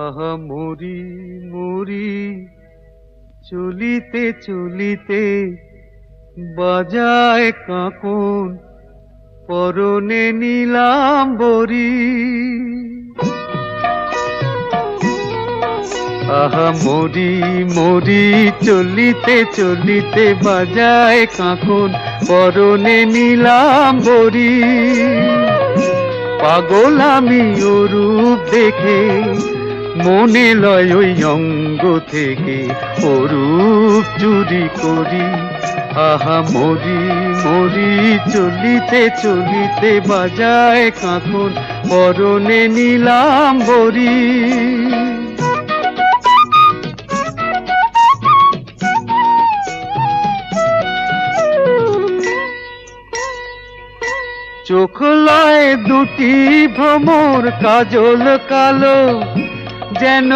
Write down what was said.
আহা মরি মরি চলিতে চলিতে বাজায় কাঁকন পরনে নীলাম্বরী। আহা মরি মরি চলিতে চলিতে বাজায় কাঁকন পরনে নীলাম্বরী। পাগল আমি ও রূপ দেখে মনে লয় ওই অঙ্গ থেকে ও রূপ চুরি করি। আহা মরি মরি চলিতে চলিতে বাজায় কাঁকন পরনে নীলাম্বরী। চোখ লয় দুটি ভ্রমর কাজল কালো যেন